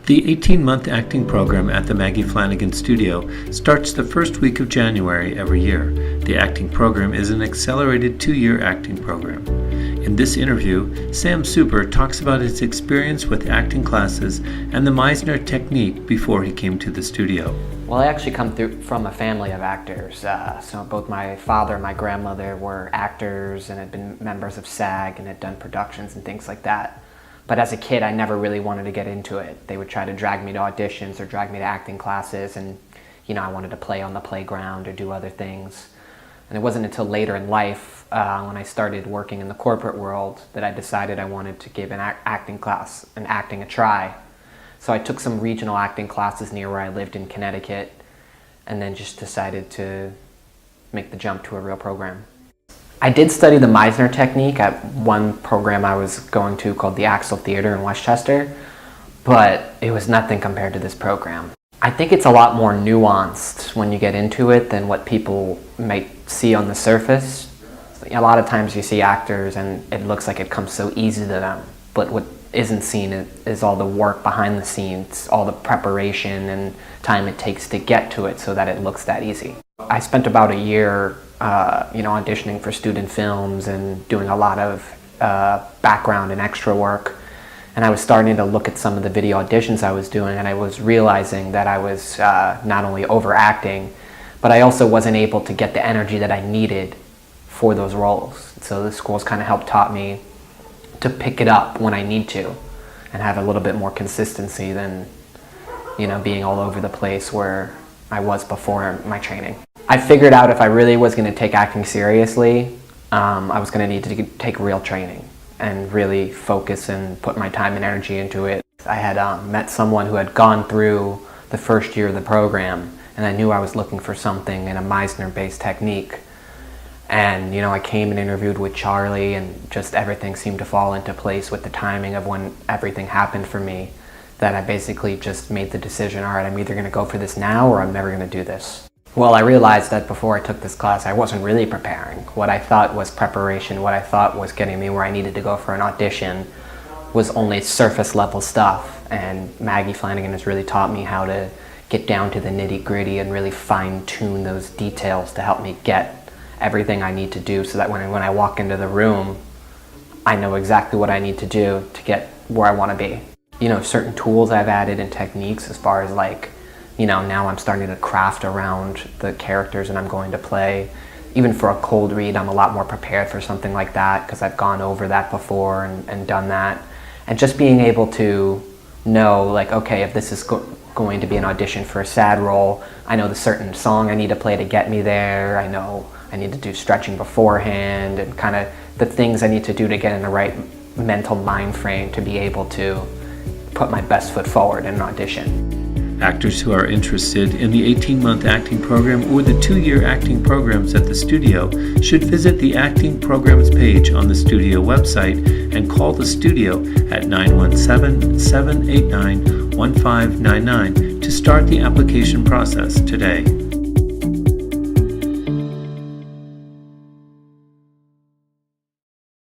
The 18-month acting program at the Maggie Flanigan Studio starts the first week of January every year. The acting program is an accelerated 2-year acting program. In this interview, Sam Super talks about his experience with acting classes and the Meisner technique before he came to the studio. Well, I actually come from a family of actors. So both my father and my grandmother were actors and had been members of SAG and had done productions and things like that. But as a kid, I never really wanted to get into it. They would try to drag me to auditions or drag me to acting classes, and I wanted to play on the playground or do other things. And it wasn't until later in life, when I started working in the corporate world, that I decided I wanted to give an acting class and acting a try. So I took some regional acting classes near where I lived in Connecticut, and then just decided to make the jump to a real program. I did study the Meisner technique at one program I was going to called the Axel Theater in Westchester, but it was nothing compared to this program. I think it's a lot more nuanced when you get into it than what people might see on the surface. A lot of times you see actors and it looks like it comes so easy to them, but what isn't seen is all the work behind the scenes, all the preparation and time it takes to get to it so that it looks that easy. I spent about a year auditioning for student films and doing a lot of background and extra work. And I was starting to look at some of the video auditions I was doing, and I was realizing that I was not only overacting, but I also wasn't able to get the energy that I needed for those roles. So the school's kind of helped taught me to pick it up when I need to and have a little bit more consistency than being all over the place where I was before my training. I figured out if I really was going to take acting seriously, I was going to need to take real training and really focus and put my time and energy into it. I had met someone who had gone through the first year of the program, and I knew I was looking for something in a Meisner-based technique. And I came and interviewed with Charlie, and just everything seemed to fall into place with the timing of when everything happened for me, that I basically just made the decision, all right, I'm either going to go for this now or I'm never going to do this. Well, I realized that before I took this class, I wasn't really preparing. What I thought was preparation, what I thought was getting me where I needed to go for an audition, was only surface level stuff. And Maggie Flanigan has really taught me how to get down to the nitty-gritty and really fine-tune those details to help me get everything I need to do so that when I walk into the room, I know exactly what I need to do to get where I want to be. Certain tools I've added and techniques as far as now I'm starting to craft around the characters that I'm going to play. Even for a cold read, I'm a lot more prepared for something like that because I've gone over that before and done that. And just being able to know, okay, if this is going to be an audition for a sad role, I know the certain song I need to play to get me there. I know I need to do stretching beforehand and kind of the things I need to do to get in the right mental mind frame to be able to put my best foot forward in an audition. Actors who are interested in the 18-month acting program or the 2-year acting programs at the studio should visit the acting programs page on the studio website and call the studio at 917-789-1599 to start the application process today.